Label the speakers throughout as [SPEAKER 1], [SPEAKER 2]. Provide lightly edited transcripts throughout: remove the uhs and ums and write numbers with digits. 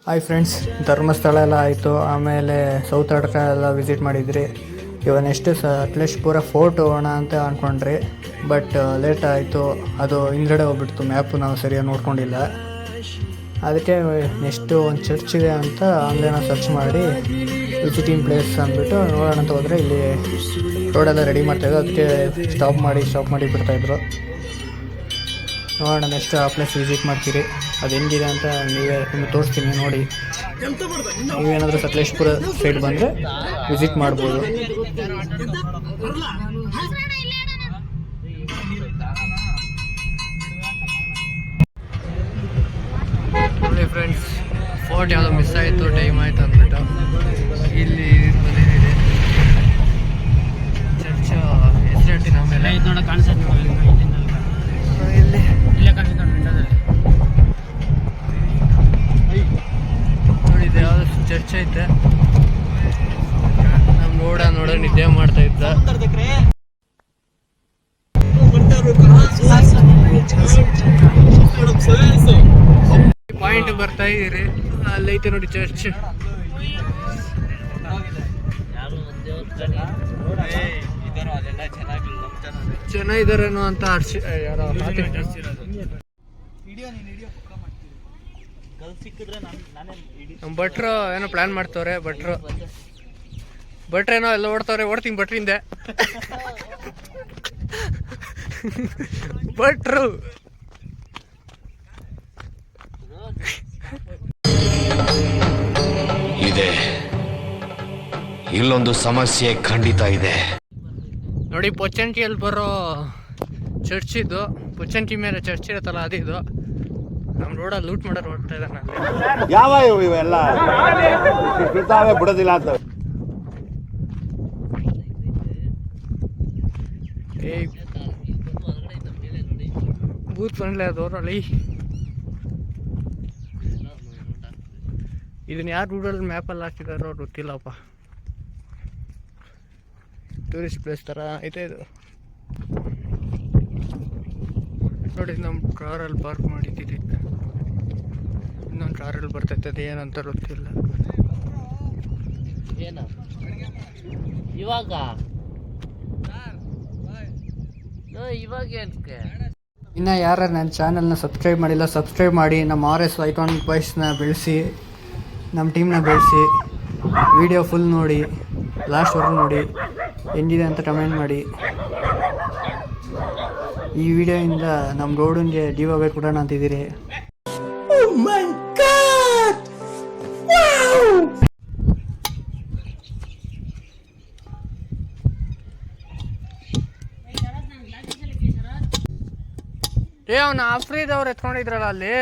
[SPEAKER 1] Hi friends, Dharmasthala ಎಲ್ಲ ಆಯಿತು. ಆಮೇಲೆ ಸೌತಡ್ಕ ಎಲ್ಲ ವಿಸಿಟ್ ಮಾಡಿದ್ರಿ. ಇವಾಗ ನೆಕ್ಸ್ಟ್ ಸಕಲೇಶಪುರ ಫೋರ್ಟ್ ಹೋಗೋಣ ಅಂತ ಅಂದ್ಕೊಂಡ್ರಿ. ಬಟ್ ಲೇಟ್ ಆಯಿತು, ಅದು ಹಿಂದ್ಗಡೆ ಹೋಗ್ಬಿಡ್ತು. ಮ್ಯಾಪು ನಾವು ಸರಿಯಾಗಿ ನೋಡ್ಕೊಂಡಿಲ್ಲ. ಅದಕ್ಕೆ ನೆಕ್ಸ್ಟು ಒಂದು ಚರ್ಚ್ ಇದೆ ಅಂತ ಆನ್ಲೈನಲ್ಲಿ ಸರ್ಚ್ ಮಾಡಿ ವಿಸಿಟಿಂಗ್ ಪ್ಲೇಸ್ ಅಂದ್ಬಿಟ್ಟು ನೋಡೋಣ ಅಂತ ಹೋದರೆ ಇಲ್ಲಿ ರೋಡೆಲ್ಲ ರೆಡಿ ಮಾಡ್ತಾಯಿದ್ರು. ಅದಕ್ಕೆ ಸ್ಟಾಪ್ ಮಾಡಿ ಬಿಡ್ತಾಯಿದ್ರು. ನೋಡೋಣ ನೆಕ್ಸ್ಟ್ ಆ ಪ್ಲೇಸ್ ವಿಸಿಟ್ ಮಾಡ್ತೀರಿ. ಅದು ಹೆಂಗಿದೆ ಅಂತ ನಿಮಗೆ ತೋರಿಸ್ತೀನಿ, ನೋಡಿ. ನೀವೇನಾದರೂ ಸಕಲೇಶಪುರ ಸೈಡ್ ಬಂದರೆ ವಿಸಿಟ್ ಮಾಡ್ಬೋದು. ಫ್ರೆಂಡ್ಸ್, ಫೋರ್ಟ್ ಯಾವುದೋ ಮಿಸ್ ಆಯಿತು, ಟೈಮ್ ಆಯಿತು ಅಂದ್ಬಿಟ್ಟು ಇಲ್ಲಿ ಬಂದಿದೆ. ಚರ್ಚ್ ಹೆಸರಿಟ್ಟಿನ ಆಮೇಲೆ ಇಲ್ಲಿ ನೋಡಿದ್ದೆ ಯಾವ್ದು ಚರ್ಚ್ ಐತೆ. ನಮ್ಮ ನೋಡ ನಿದ್ದೆ ಮಾಡ್ತಾ ಇದ್ದ. ಪಾಯಿಂಟ್ ಬರ್ತಾ ಇದೀರಿ, ಅಲ್ಲೈತೆ ನೋಡಿ ಚರ್ಚ್. ಚೆನ್ನಾಗಿದ್ದಾರೇನೋ ಅಂತ ಯಾರೋ ನಮ್ಮ ಭಟ್ರು ಏನೋ ಪ್ಲಾನ್ ಮಾಡ್ತವ್ರೆ. ಭಟ್ರೇನೋ ಎಲ್ಲ ಓಡ್ತವ್ರೆ. ಓಡ್ತೀನಿ ಭಟ್ರಿಂದ. ಭಟ್ರು
[SPEAKER 2] ಇದೆ, ಇಲ್ಲೊಂದು ಸಮಸ್ಯೆ ಖಂಡಿತ ಇದೆ
[SPEAKER 1] ನೋಡಿ. ಪೊಚ್ಚಂಟಿಯಲ್ಲಿ ಬರೋ ಚರ್ಚ್ ಇದು. ಪೊಚ್ಚಂಟಿ ಮೇಲೆ ಚರ್ಚ್ ಇರುತ್ತಲ್ಲ, ಅದಿದು. ನಮ್ಮ ರೋಡಲ್ಲಿ ಲೂಟ್ ಮಾಡೋರು ಹೊಡ್ತಾ ಇದ್ದಾರೆ.
[SPEAKER 3] ಯಾವ ಇವೆಲ್ಲ ಬಿಡೋದಿಲ್ಲ ಅಂತ. ಬೂತ್ ಬಂದ್ಲೆ ಅದರಲ್ಲಿ. ಇದನ್ನ ಯಾರು ಗೂಗಲ್ ಮ್ಯಾಪಲ್ಲಿ ಹಾಕಿದಾರೋ ಗೊತ್ತಿಲ್ಲಪ್ಪ. ಟೂರಿಸ್ಟ್ ಪ್ಲೇಸ್ ಥರ ಐತೆ ಇದು. ನೋಡಿ, ನಮ್ಮ ಕಾರಲ್ಲಿ ಪಾರ್ಕ್ ಮಾಡಿದ್ದೀರಿ. ಇನ್ನೊಂದು ಕಾರಲ್ಲಿ ಬರ್ತೈತೆ, ಅದು ಏನಂತ ಗೊತ್ತಿಲ್ಲ.
[SPEAKER 4] ಇವಾಗ
[SPEAKER 1] ಇನ್ನು ಯಾರು ನನ್ನ ಚಾನಲ್ನ ಸಬ್ಸ್ಕ್ರೈಬ್ ಮಾಡಿಲ್ಲ, ಸಬ್ಸ್ಕ್ರೈಬ್ ಮಾಡಿ. ನಮ್ಮ RS ಐಕಾನಿಕ್ ಬಾಯ್ಸ್ನ ಬೆಳೆಸಿ, ನಮ್ಮ ಟೀಮ್ನ ಬೆಳೆಸಿ. ವಿಡಿಯೋ ಫುಲ್ ನೋಡಿ, ಲಾಸ್ಟ್ವರೆಗೂ ನೋಡಿ. ಹೆಂಗಿದೆ ಅಂತ ಕಮೆಂಟ್ ಮಾಡಿ. ಈ ವಿಡಿಯೋಯಿಂದ ನಮ್ಮ ಗೌಡನ್ಗೆ ಡಿವೇ ಕೊಡೋಣ ಅಂತಿದ್ದೀರಿ. ಅವನು ಆಫ್ರೀದವ್ರು ಎತ್ಕೊಂಡಿದ್ರಲ್ಲ ಅಲ್ಲಿ.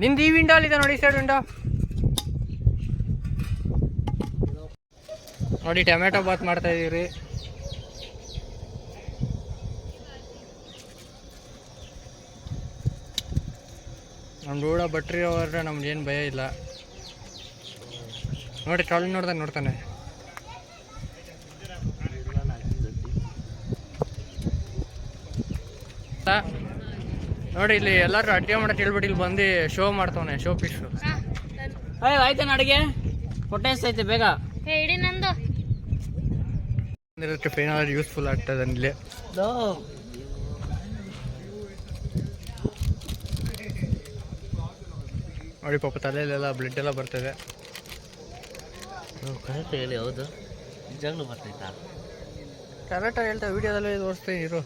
[SPEAKER 1] ನಿಂದು ಈ ವಿಂಡೋ ಅಲ್ಲಿದೆ ನೋಡಿ, ಸೈಡ್ ವಿಂಡೋ ನೋಡಿ. ಟೊಮೆಟೊ ಬಾತ್ ಮಾಡ್ತಾ ಇದೀರಿ. ನಮ್ಮ ರೂಢ ಭಟ್ರಿ ಅವ್ರೆ, ನಮ್ಗೇನು ಭಯ ಇಲ್ಲ ನೋಡಿ. ಟ್ರಾಲಿ ನೋಡ್ತಾನೆ. ನೋಡಿ, ಇಲ್ಲಿ ಎಲ್ಲರೂ ಅಡುಗೆ ಮಾಡಕ್ಕೆ ಹೇಳ್ಬಿಟ್ಟು ಇಲ್ಲಿ ಬಂದು ಶೋ ಮಾಡ್ತಾವನೆ. ಶೋ ಪೀಸು
[SPEAKER 4] ಆಯ್ತಾನ ಅಡುಗೆ ಹೊಟ್ಟೆ ಐತೆ ಬೇಗ ಇಡಿ. ನಂದು
[SPEAKER 1] ಏನಾದ್ರು ಯೂಸ್ಫುಲ್ ಆಗ್ತದೆ ಇಲ್ಲಿ. ನೋಡಿ ಪಾಪ ತಲೆಯಲ್ಲೆಲ್ಲ ಬ್ಲಡ್ ಎಲ್ಲ ಬರ್ತದೆ.
[SPEAKER 4] ಕರೆಕ್ಟ್ ಹೇಳಿ. ಹೌದು, ನಿಜಾಗ್ಲೂ ಬರ್ತೈತಾ?
[SPEAKER 1] ಕರೆಕ್ಟಾಗಿ ಹೇಳ್ತಾ, ವಿಡಿಯೋದಲ್ಲೇ ತೋರಿಸ್ತೀನಿ ಇರು.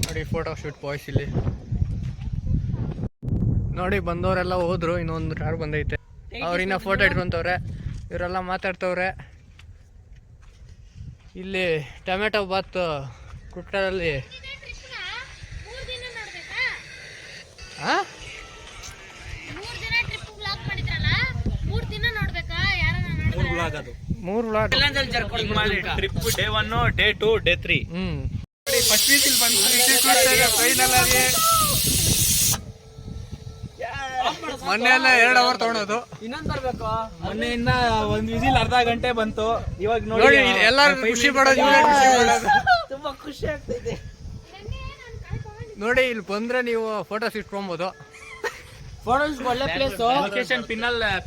[SPEAKER 1] ನೋಡಿ, ಫೋಟೋ ಶೂಟ್ ಬಾಯ್ಸ್ ಇಲ್ಲಿ ನೋಡಿ. ಬಂದವರೆಲ್ಲ ಹೋದ್ರು, ಇನ್ನೊಂದು ಕಾರ್ ಬಂದೈತೆ. ಅವ್ರಿನ್ನ ಫೋಟೋ ಇಟ್ಕೊಂತವ್ರೆ. ಇವರೆಲ್ಲ ಮಾತಾಡ್ತವ್ರೆ. ಇಲ್ಲಿ ಟೊಮೆಟೊ ಬಾತ್ ಕುಕ್ಕರಲ್ಲಿ. ಮೂರು vlog.
[SPEAKER 3] Trip day 1, day 2, day 3. First week
[SPEAKER 1] ಮೊನ್ನೆ ಎಲ್ಲ 2 ಅವರ್ ತಗೊಳೋದು.
[SPEAKER 4] ಇನ್ನೊಂದು ಬರ್ಬೇಕು.
[SPEAKER 3] ಮೊನ್ನೆ ಇನ್ನ ಒಂದ್ ವಿಸಿಲ್ ಅರ್ಧ ಗಂಟೆ ಬಂತು. ಇವಾಗ
[SPEAKER 1] ನೋಡಿ, ಎಲ್ಲರೂ ಖುಷಿ ಪಡೋದು.
[SPEAKER 4] ತುಂಬಾ ಖುಷಿ ಆಗ್ತೈತೆ.
[SPEAKER 3] ನೋಡಿ ಇಲ್ಲಿ ಬಂದರೆ ನೀವು ಫೋಟೋಸ್ ಇಟ್ಕೊಬೋದು.
[SPEAKER 4] ಫೋಟೋಸ್ ಒಳ್ಳೆ ಪ್ಲೇಸು.
[SPEAKER 5] ಲೊಕೇಶನ್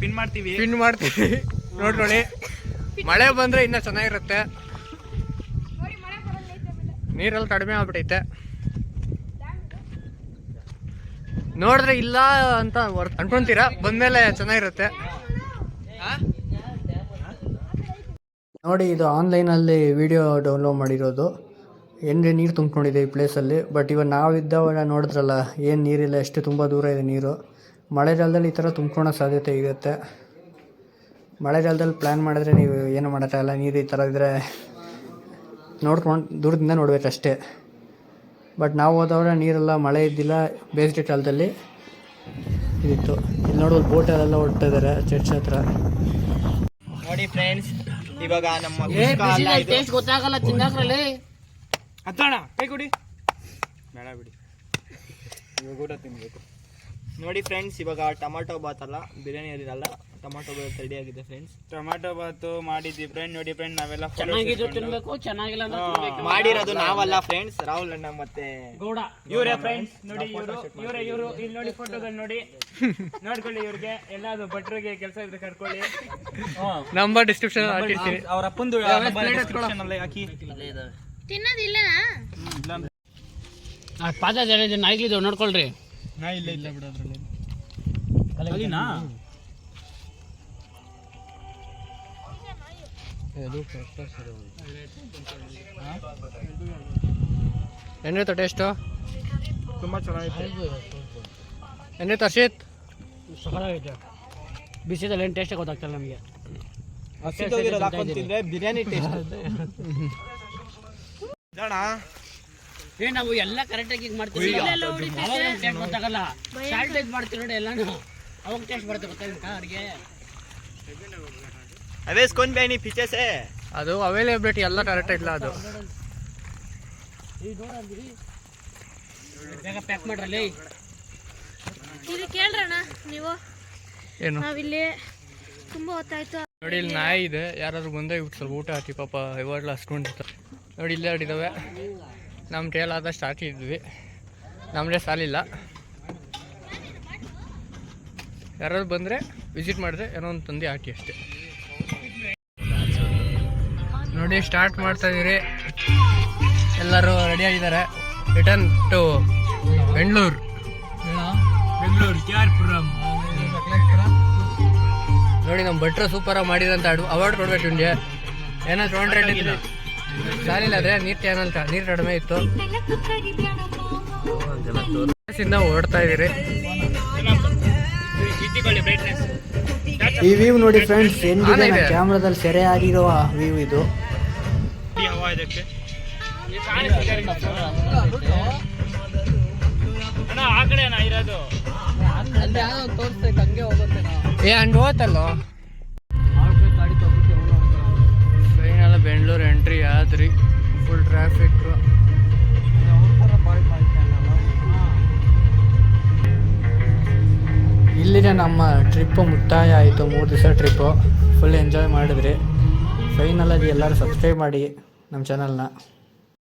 [SPEAKER 5] ಪಿನ್ ಮಾಡ್ತೀವಿ.
[SPEAKER 3] ನೋಡಿ ಮಳೆ ಬಂದರೆ ಇನ್ನೂ ಚೆನ್ನಾಗಿರುತ್ತೆ. ನೀರೆಲ್ಲ ಕಡಿಮೆ ಆಗ್ಬಿಟ್ಟೈತೆ. ನೋಡಿದ್ರೆ ಇಲ್ಲ ಅಂತ ಅನ್ಕೊಂತೀರಾ, ಬಂದಮೇಲೆ ಚೆನ್ನಾಗಿರುತ್ತೆ.
[SPEAKER 1] ನೋಡಿ ಇದು ಆನ್ಲೈನಲ್ಲಿ ವಿಡಿಯೋ ಡೌನ್ಲೋಡ್ ಮಾಡಿರೋದು. ಏನ್ರಿ ನೀರು ತುಂಬ್ಕೊಂಡಿದೆ ಈ ಪ್ಲೇಸಲ್ಲಿ. ಬಟ್ ಇವಾಗ ನಾವಿದ್ದವಾಗ ನೋಡಿದ್ರಲ್ಲ ಏನು ನೀರಿಲ್ಲ, ಎಷ್ಟು ತುಂಬ ದೂರ ಇದೆ ನೀರು. ಮಳೆಗಾಲದಲ್ಲಿ ಈ ಥರ ತುಂಬ್ಕೊಳ್ಳೋ ಸಾಧ್ಯತೆ ಇರುತ್ತೆ. ಮಳೆಗಾಲದಲ್ಲಿ ಪ್ಲ್ಯಾನ್ ಮಾಡಿದ್ರೆ ನೀವು ಏನು ಮಾಡೋಕ್ಕಾಗಲ್ಲ. ನೀರು ಈ ಥರ ಇದ್ದರೆ ನೋಡ್ಕೊಂಡು ದೂರದಿಂದ ನೋಡಬೇಕಷ್ಟೇ. ಬಟ್ ನಾವು ಹೋದವಾಗ ನೀರೆಲ್ಲ ಮಳೆ ಇದ್ದಿಲ್ಲ, ಬೇಸಿಗೆ ಕಾಲದಲ್ಲಿ ಇದಿತ್ತು. ಇಲ್ಲಿ ನೋಡ್ಬೋದು ಬೋಟಲ್ಲೆಲ್ಲ ಹೊಡ್ತಾ ಇದ್ದಾರೆ ಚರ್ಚ್ ಹತ್ರ.
[SPEAKER 5] ನೋಡಿ ಫ್ರೆಂಡ್ಸ್, ಇವಾಗ ನಮ್ಮ
[SPEAKER 4] ಟೇಸ್ಟ್ ಗೊತ್ತಾಗಲ್ಲ ತಿನ್ನಕ್ರಲ್ಲಿ.
[SPEAKER 5] ಹತ್ತೋಣ ಕೈ ಕೊಡಿ, ಬೇಡ ಬಿಡಿ, ಇವಾಗ ಊಟ ತಿನ್ಬೇಕು. ನೋಡಿ ಫ್ರೆಂಡ್ಸ್, ಇವಾಗ ಟೊಮಾಟೊ ಬಾತ್ ಅಲ್ಲ, ಬಿರಿಯಾನಿ ಇರಲ್ಲ, ಟೊಮಾಟೊ ಬಾತ್ ರೆಡಿ ಆಗಿದೆ ಫ್ರೆಂಡ್ಸ್. ಟೊಮಾಟೊ ಬಾತ್ ಮಾಡಿದ್ವಿ ಫ್ರೆಂಡ್. ನೋಡಿ ಫ್ರೆಂಡ್, ನಾವೆಲ್ಲ
[SPEAKER 4] ಚೆನ್ನಾಗಿದ್ದು ತಿನ್ಬೇಕು, ಚೆನ್ನಾಗಿಲ್ಲ ಅಂದ್ರೆ ತಿನ್ಬೇಕು.
[SPEAKER 5] ಮಾಡಿರೋದು ನಾವಲ್ಲ ಫ್ರೆಂಡ್ಸ್, ರಾಹುಲ್ ಅಣ್ಣ ಮತ್ತೆ
[SPEAKER 4] ಗೌಡ
[SPEAKER 5] ಇವರೇ ಫ್ರೆಂಡ್ಸ್. ನೋಡಿ ಇವರು ಇಲ್ಲಿ ನೋಡಿ ಫೋಟೋದಲ್ಲಿ ನೋಡಿ ನೋಡ್ಕೊಳ್ಳಿ. ಇವ್ರಿಗೆ ಎಲ್ಲಾದ್ರು ಭಟ್ರಿಗೆ ಕೆಲಸ ಇದ್ರೆ ಕರ್ಕೊಳ್ಳಿ.
[SPEAKER 3] ನಂಬರ್ ಡಿಸ್ಕ್ರಿಪ್ಷನ್ ಹಾಕಿರ್ತೀನಿ.
[SPEAKER 5] ಅವ್ರ ಅಪ್ಪಂದು ಡಿಸ್ಕ್ರಿಪ್ಷನ್ ಅಲ್ಲಿ ಹಾಕಿ.
[SPEAKER 6] ತಿನ್ನೋದಿಲ್ಲ
[SPEAKER 4] ಪಾದ ನಾಯಿಗಳಿದ್ದು ನೋಡ್ಕೊಳ್ರಿ.
[SPEAKER 5] ನಾ ಇಲ್ಲ ಬಿಡೋದ್ರಲ್ಲಿ ಅಲ್ಲಿನಾ.
[SPEAKER 3] ಏನಿತ್ತು ಟೇಸ್ಟು?
[SPEAKER 5] ತುಂಬಾ ಚೆನ್ನಾಗಿತ್ತು.
[SPEAKER 3] ಏನಿತ್ತು ಹರ್ಷಿತ್?
[SPEAKER 4] ಸಖತ್ತಾಗೈತೆ. ಬಿಸಿದಲ್ಲಿ ಏನು ಟೇಸ್ಟೇ ಗೊತ್ತಾಗ್ತಲ್ಲ ನಮಗೆ.
[SPEAKER 5] ಹಸಿದೋಗಿರೋದು ಹಾಕೊಂಡು ತಿಂದ್ರೆ ಬಿರಿಯಾನಿ ಟೇಸ್ಟ್.
[SPEAKER 4] ನಾವು ಎಲ್ಲ ಕರೆಕ್ಟಾಗಿ ಮಾಡ್ತೀವಿ, ಟೇಸ್ಟ್ ಗೊತ್ತಾಗಲ್ಲ. ಶಾರ್ಟೇಜ್ ಮಾಡ್ತೀವಿ ನೋಡಿ ಎಲ್ಲಾನು, ಅವಾಗ ಟೇಸ್ಟ್ ಬರುತ್ತೆ. ಗೊತ್ತಾಗುತ್ತೆ ಅಡುಗೆ.
[SPEAKER 5] ಅವೇ ಸ್ಕೋನ್ ಬೇನಿ ಪೀಚೆ ಸೆ
[SPEAKER 3] ಅದು ಅವೈಲೇಬಿಲಿಟಿ ಎಲ್ಲ ಕರೆಕ್ಟ್ ಇಲ್ಲ. ಅದು
[SPEAKER 4] ಬೇಗ ಪ್ಯಾಕ್ ಮಾಡ್ರಲ್ಲಿ.
[SPEAKER 6] ಇದು ಕೇಳ್ರಣ್ಣ ನೀವು,
[SPEAKER 3] ಏನು
[SPEAKER 6] ನಾವಿಲ್ಲಿ ತುಂಬಾ ಹೊತ್ತಾಯ್ತು.
[SPEAKER 3] ನೋಡಿ ಇಲ್ಲಿ ನಾಯಿ ಇದೆ, ಯಾರಾದ್ರು ಬಂದರೆ ಇವ್ರು ಸ್ವಲ್ಪ ಊಟ ಹಾಕಿ ಪಾಪ ಇವಾಗಲೂ ಹಸ್ಕೊಂಡಿರ್ತಾರೆ. ನೋಡಿ ಇಲ್ಲೇ ಆಡಿದ್ದಾವೆ. ನಮ್ಮ ಟೇಲಾದಷ್ಟು ಹಾಕಿದ್ವಿ, ನಮ್ಮದೇ ಸಾಲಿಲ್ಲ. ಯಾರಾದ್ರು ಬಂದರೆ ವಿಸಿಟ್ ಮಾಡಿದ್ರೆ ಏನೋ ಒಂದು ತಂದು ಹಾಕಿ ಅಷ್ಟೇ. ನೋಡಿ ಸ್ಟಾರ್ಟ್ ಮಾಡ್ತಾ ಇದೀರಿ, ಎಲ್ಲರೂ ರೆಡಿಯಾಗಿದ್ದಾರೆ. Return to Bengaluru. ನೋಡಿ ನಮ್ಮ ಭಟ್ರು ಸೂಪರಾಗಿ ಮಾಡಿದಂತ ಅವಾರ್ಡ್ ಕೊಡ್ಬೇಕು ನಿಮಗೆ. ಏನೋ ತೊಗೊಂಡ್ರೆ ಸಾಲಿಲ್ಲ ಅದೇ ನೀರು ಕ್ಯಾನಲ್ ನೀರು ಕಡಿಮೆ ಇತ್ತು. ಓಡ್ತಾ ಇದೀರಿ.
[SPEAKER 1] ಈ ವ್ಯೂ ನೋಡಿ ಫ್ರೆಂಡ್ಸ್, ಹೆಂಗಿದೆ ಕ್ಯಾಮ್ರಾದಲ್ಲಿ ಸೆರೆ ಆಗಿರುವ ವ್ಯೂ ಇದು.
[SPEAKER 3] ಏ ಹಂಗೆ ಹೋತಲ್ಲೋ. ಫೈನಲ್ ಬೆಂಗಳೂರು ಎಂಟ್ರಿ ಆದ್ರಿ. Full traffic. ಇಲ್ಲಿಗೆ ನಮ್ಮ ಟ್ರಿಪ್ಪು ಮುಕ್ತಾಯ ಆಯಿತು. 3 ದಿವಸ ಟ್ರಿಪ್ಪು ಫುಲ್ ಎಂಜಾಯ್ ಮಾಡಿದ್ರಿ. ಫೈನಲಾಗಿ ಎಲ್ಲರೂ ಸಬ್ಸ್ಕ್ರೈಬ್ ಮಾಡಿ ನಮ್ಮ ಚಾನಲ್ನ.